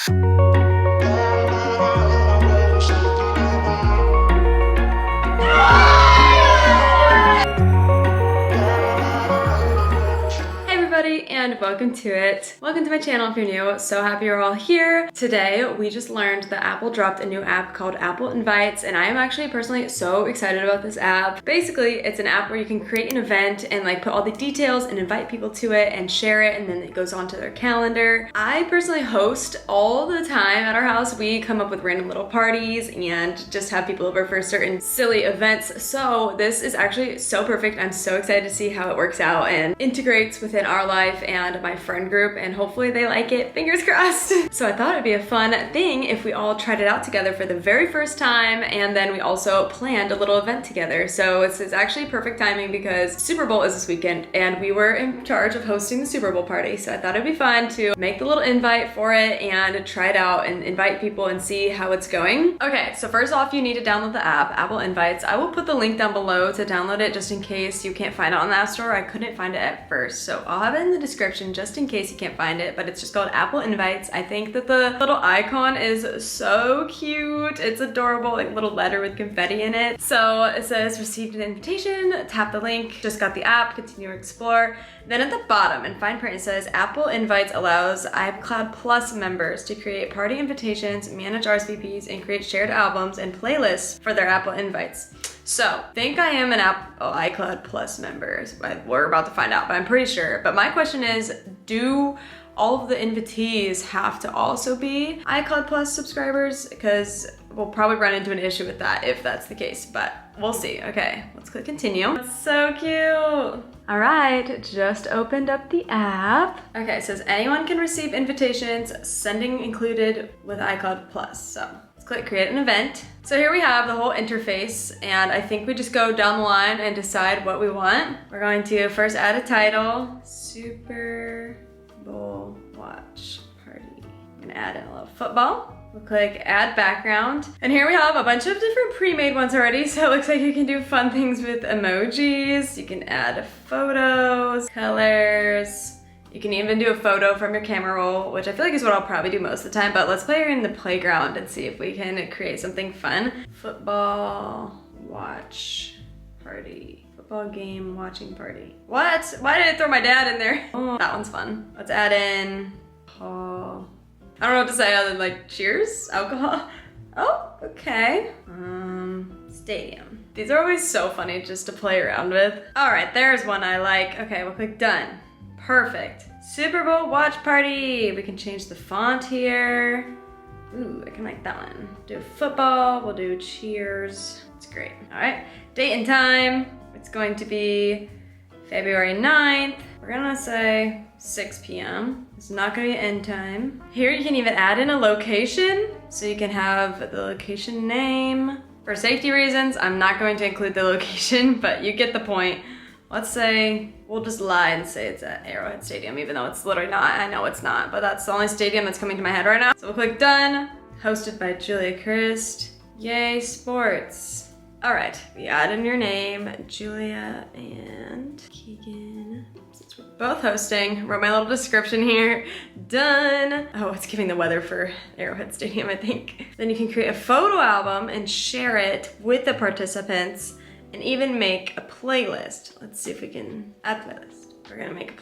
And welcome to it. Welcome to my channel if you're new. So happy you're all here. Today we just learned that Apple dropped a new app called Apple Invites, and I am actually personally so excited about this app. Basically, it's an app where you can create an event and like put all the details and invite people to it and share it, and then it goes onto their calendar. I personally host all the time at our house. We come up with random little parties and just have people over for certain silly events. So this is actually so perfect. I'm so excited to see how it works out and integrates within our life and my friend group, and hopefully they like it, fingers crossed. So I thought it'd be a fun thing if we all tried it out together for the very first time, and then we also planned a little event together. So it's actually perfect timing because Super Bowl is this weekend and we were in charge of hosting the Super Bowl party. So I thought it'd be fun to make the little invite for it and try it out and invite people and see how it's going. Okay, so first off, you need to download the app, Apple Invites. I will put the link down below to download it just in case you can't find it on the App Store. I couldn't find it at first, so I'll have it in the description just in case you can't find it, but it's just called Apple Invites. I think that the little icon is so cute. It's adorable, like little letter with confetti in it. So it says received an invitation, tap the link, just got the app, continue to explore. Then at the bottom in fine print it says Apple Invites allows iCloud Plus members to create party invitations, manage RSVPs, and create shared albums and playlists for their Apple Invites. So, I think I am an Apple iCloud Plus member. We're about to find out, but I'm pretty sure. But my question is, do all of the invitees have to also be iCloud Plus subscribers? Because we'll probably run into an issue with that if that's the case, but we'll see. Okay, let's click continue. That's so cute. All right, just opened up the app. Okay, it says anyone can receive invitations, sending included with iCloud Plus. So let's click create an event. So here we have the whole interface, and I think we just go down the line and decide what we want. We're going to first add a title, Super Bowl watch party. I'm gonna add in a little football. We'll click add background. And here we have a bunch of different pre-made ones already. So it looks like you can do fun things with emojis. You can add photos, colors. You can even do a photo from your camera roll, which I feel like is what I'll probably do most of the time, but let's play in the playground and see if we can create something fun. Football watch party. Football game watching party. What? Why did I throw my dad in there? Oh, that one's fun. Let's add in Paul. I don't know what to say other than like cheers, alcohol. Oh, okay. Stadium. These are always so funny just to play around with. All right, there's one I like. Okay, we'll click done. Perfect. Super Bowl watch party. We can change the font here. Ooh, I can like that one. Do football, we'll do cheers. It's great. All right, date and time. It's going to be February 9th. We're gonna say 6 p.m. It's not gonna be end time. Here you can even add in a location. So you can have the location name. For safety reasons, I'm not going to include the location, but you get the point. Let's say, we'll just lie and say it's at Arrowhead Stadium, even though it's literally not. I know it's not, but that's the only stadium that's coming to my head right now. So we'll click done. Hosted by Julia Christ. Yay, sports. All right, we add in your name, Julia and Keegan. Since we're both hosting, wrote my little description here. Done. Oh, it's giving the weather for Arrowhead Stadium, I think. Then you can create a photo album and share it with the participants, and even make a playlist. Let's see if we can add playlist. We're gonna make a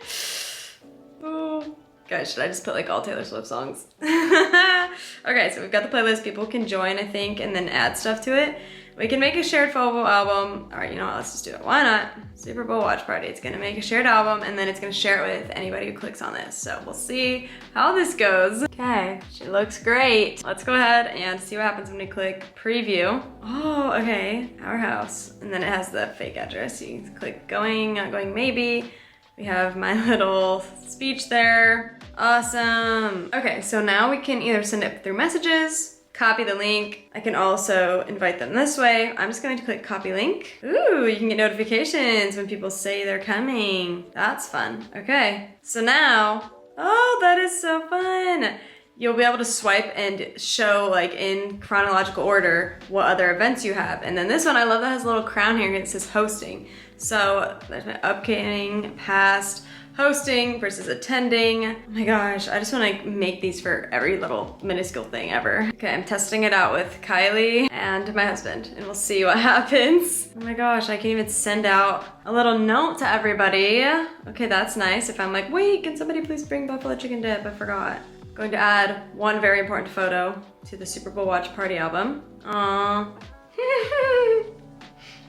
playlist. Oh. Guys, should I just put like all Taylor Swift songs? Okay, so we've got the playlist. People can join, I think, and then add stuff to it. We can make a shared photo album. All right, you know what, let's just do it. Why not? Super Bowl watch party. It's gonna make a shared album, and then it's gonna share it with anybody who clicks on this. So we'll see how this goes. Okay, she looks great. Let's go ahead and see what happens when we click preview. Oh, okay, our house. And then it has the fake address. You can click going, not going maybe. We have my little speech there. Awesome. Okay, so now we can either send it through messages, copy the link. I can also invite them this way. I'm just going to click copy link. Ooh, you can get notifications when people say they're coming. That's fun. Okay, so now, oh, that is so fun. You'll be able to swipe and show like in chronological order what other events you have. And then this one, I love that it has a little crown here and it says hosting. So there's my upcoming, past, hosting versus attending. Oh my gosh, I just wanna make these for every little minuscule thing ever. Okay, I'm testing it out with Kylie and my husband, and we'll see what happens. Oh my gosh, I can even send out a little note to everybody. Okay, that's nice. If I'm like, wait, can somebody please bring buffalo chicken dip? I forgot. Going to add one very important photo to the Super Bowl watch party album. Aww.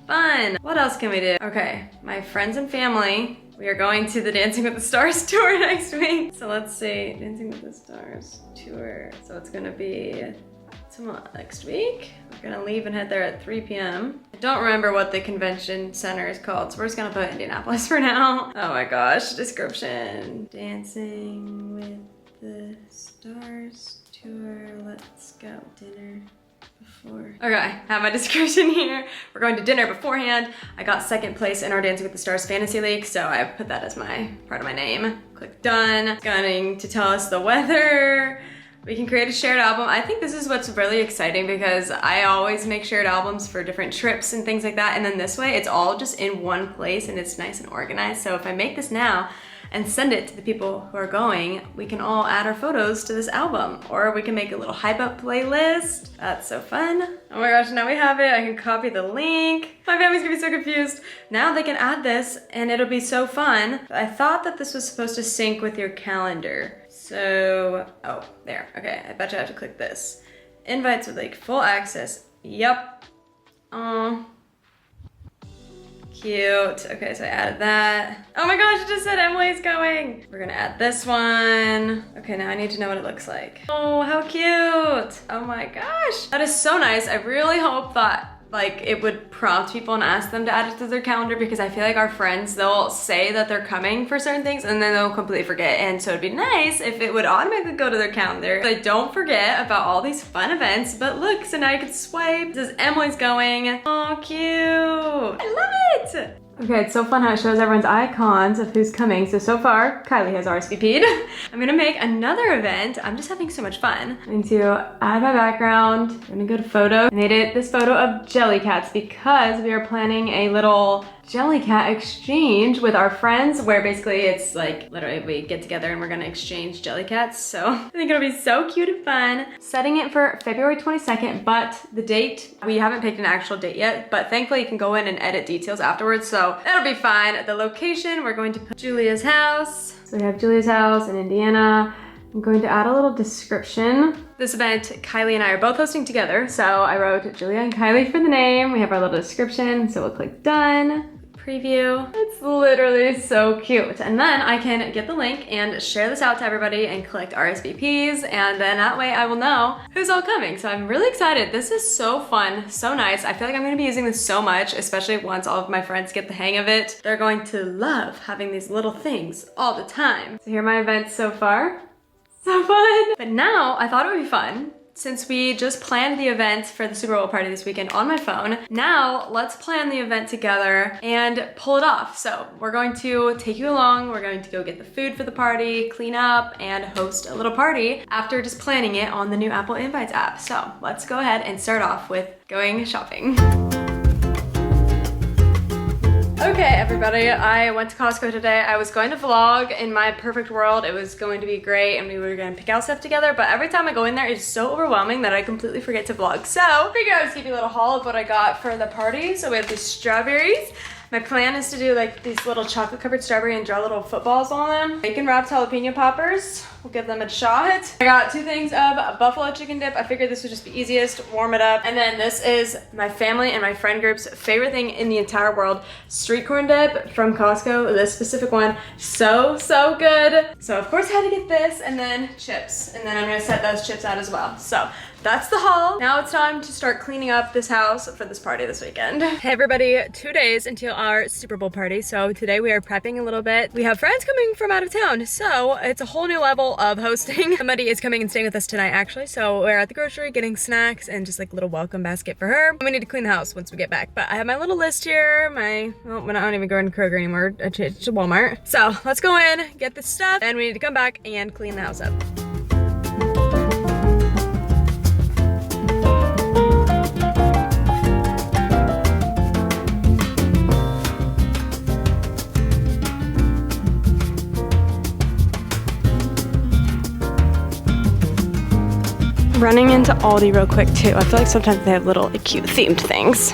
Fun. What else can we do? Okay, my friends and family, we are going to the Dancing with the Stars tour next week. So let's see, Dancing with the Stars tour. So it's gonna be next week. We're gonna leave and head there at 3 p.m. I don't remember what the convention center is called, so we're just gonna put Indianapolis for now. Oh my gosh, description. Dancing with the Stars tour, let's go. Dinner before. Okay, I have my description here. We're going to dinner beforehand. I got second place in our Dancing with the Stars Fantasy League, so I put that as my part of my name. Click done. It's going to tell us the weather. We can create a shared album. I think this is what's really exciting because I always make shared albums for different trips and things like that. And then this way, it's all just in one place and it's nice and organized. So if I make this now and send it to the people who are going, we can all add our photos to this album. Or we can make a little hype up playlist. That's so fun. Oh my gosh, now we have it. I can copy the link. My family's gonna be so confused. Now they can add this and it'll be so fun. I thought that this was supposed to sync with your calendar. So, oh, there, okay, I bet you I have to click this. Invites with like full access, yep. Cute, okay, so I added that. Oh my gosh, it just said Emily's going. We're gonna add this one. Okay, now I need to know what it looks like. Oh, how cute. Oh my gosh, that is so nice. I really hope that like it would prompt people and ask them to add it to their calendar because I feel like our friends, they'll say that they're coming for certain things and then they'll completely forget. And so it'd be nice if it would automatically go to their calendar. They don't forget about all these fun events, but look, so now you can swipe. It says Emily's going. Oh, cute. I love it. Okay, it's so fun how it shows everyone's icons of who's coming. So far, Kylie has RSVP'd. I'm gonna make another event. I'm just having so much fun. I'm going to add my background. I'm gonna go to photo. I made it this photo of Jellycats because we are planning a little Jellycat exchange with our friends where basically it's like literally we get together and we're gonna exchange Jellycats. So I think it'll be so cute and fun. Setting it for February 22nd, but the date, we haven't picked an actual date yet, but thankfully you can go in and edit details afterwards. So it'll be fine. The location, we're going to put Julia's house. So we have Julia's house in Indiana. I'm going to add a little description. This event, Kylie and I are both hosting together. So I wrote Julia and Kylie for the name. We have our little description. So we'll click done. Preview. It's literally so cute. And then I can get the link and share this out to everybody and collect RSVPs, and then that way I will know who's all coming. So I'm really excited. This is so fun, so nice. I feel like I'm gonna be using this so much, especially once all of my friends get the hang of it. They're going to love having these little things all the time. So here are my events so far. So fun. But now I thought it would be fun, since we just planned the event for the Super Bowl party this weekend on my phone, now let's plan the event together and pull it off. So we're going to take you along. We're going to go get the food for the party, clean up, and host a little party after just planning it on the new Apple Invites app. So let's go ahead and start off with going shopping. Okay, everybody, I went to Costco today. I was going to vlog. In my perfect world, it was going to be great and we were gonna pick out stuff together, but every time I go in there, it's so overwhelming that I completely forget to vlog. So, I figured I would give you a little haul of what I got for the party. So we have these strawberries. My plan is to do like these little chocolate covered strawberry and draw little footballs on them. Bacon wrapped jalapeno poppers. We'll give them a shot. I got 2 things of buffalo chicken dip. I figured this would just be easiest, warm it up. And then this is my family and my friend group's favorite thing in the entire world, street corn dip from Costco, this specific one. So good. So of course I had to get this, and then chips. And then I'm gonna set those chips out as well. So that's the haul. Now it's time to start cleaning up this house for this party this weekend. Hey everybody, 2 days until our Super Bowl party. So today we are prepping a little bit. We have friends coming from out of town, so it's a whole new level of hosting. Somebody is coming and staying with us tonight actually. So we're at the grocery getting snacks and just like a little welcome basket for her. We need to clean the house once we get back. But I have my little list here. I don't even go in Kroger anymore. I changed to Walmart. So let's go in, get this stuff, and we need to come back and clean the house up. running into Aldi real quick too. I feel like sometimes they have little cute themed things.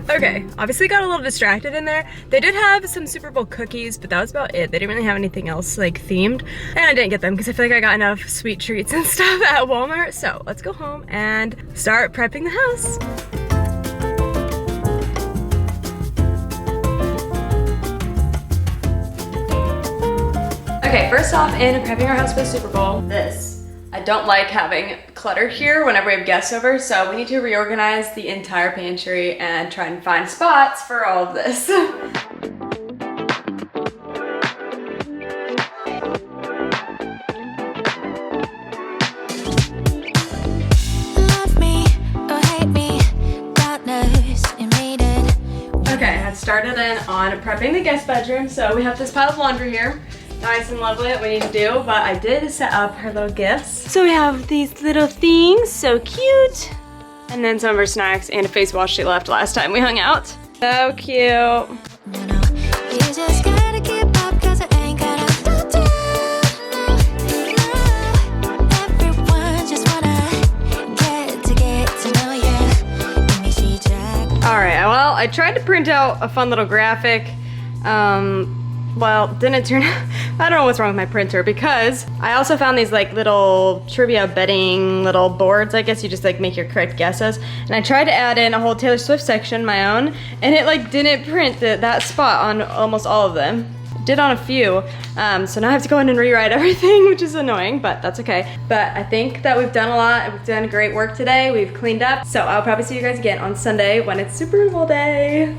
Okay, obviously got a little distracted in there. They did have some Super Bowl cookies, but that was about it. They didn't really have anything else like themed. And I didn't get them because I feel like I got enough sweet treats and stuff at Walmart. So let's go home and start prepping the house. Okay, first off, in prepping our house for the Super Bowl, I don't like having clutter here whenever we have guests over, so we need to reorganize the entire pantry and try and find spots for all of this. Okay, I had started in on prepping the guest bedroom, so we have this pile of laundry here. Nice and lovely that we need to do, but I did set up her little gifts. So we have these little things, so cute. And then some of her snacks and a face wash she left last time we hung out. So cute. All right, well, I tried to print out a fun little graphic. Well, didn't turn out, I don't know what's wrong with my printer because I also found these like little trivia betting little boards. I guess you just like make your correct guesses. And I tried to add in a whole Taylor Swift section, my own, and it like didn't print that spot on almost all of them. It did on a few. So now I have to go in and rewrite everything, which is annoying, but that's okay. But I think that we've done a lot. We've done great work today. We've cleaned up. So I'll probably see you guys again on Sunday when it's Super Bowl day.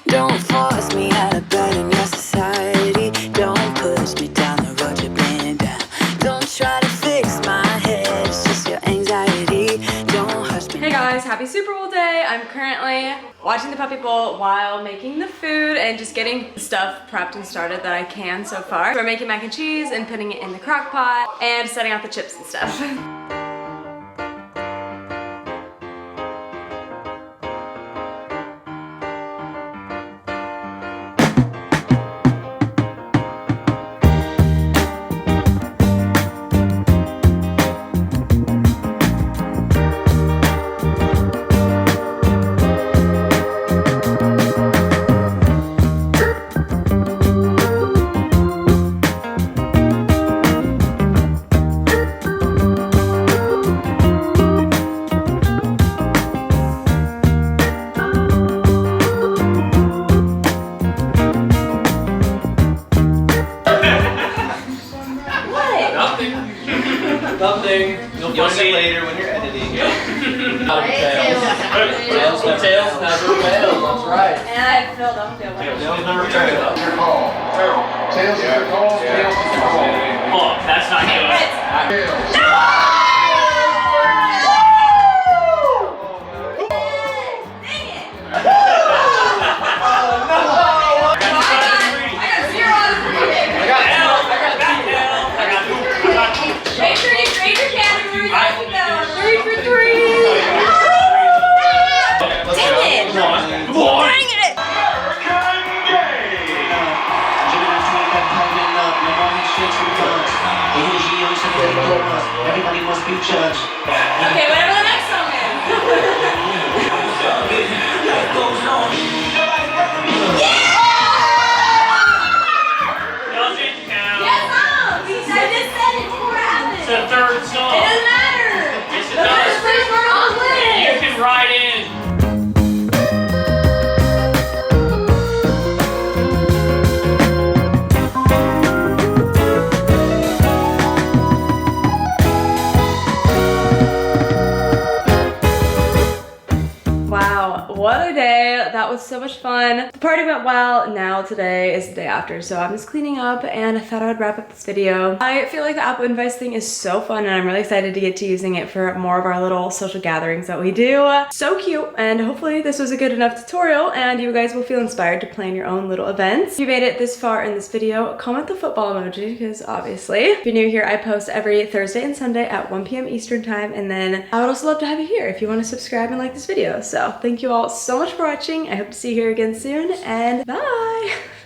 Don't force me out of bed in your society. Don't push me down the road you're bleeding down. Don't try to fix my head, it's just your anxiety. Don't hush me. Hey guys, happy Super Bowl day. I'm currently watching the Puppy Bowl while making the food and just getting stuff prepped and started that I can so far. We're making mac and cheese and putting it in the crock pot and setting out the chips and stuff. Something. You'll see it later when you're editing. Tails never fail. That's right. And I filled up the Tails never fail. Tails is your call. Tails is your call. Oh, that's not good. Tails. Everybody must be judged. Okay, whatever the next song is. Doesn't count. Yes, I just said it before it happened. It's the third song. It doesn't matter. Yes, it The does. first word on the list. You can write in. Wow, what a day that that was so much fun. The party went well. Now today is the day after, so I'm just cleaning up and I thought I would wrap up this video. I feel like the Apple Invites thing is so fun and I'm really excited to get to using it for more of our little social gatherings that we do. So cute, and hopefully this was a good enough tutorial and you guys will feel inspired to plan your own little events. If you made it this far in this video, comment the football emoji because obviously. If you're new here, I post every Thursday and Sunday at 1 p.m. Eastern time, and then I would also love to have you here if you want to subscribe and like this video. So thank you all so much for watching. I hope to see you here again soon, and bye!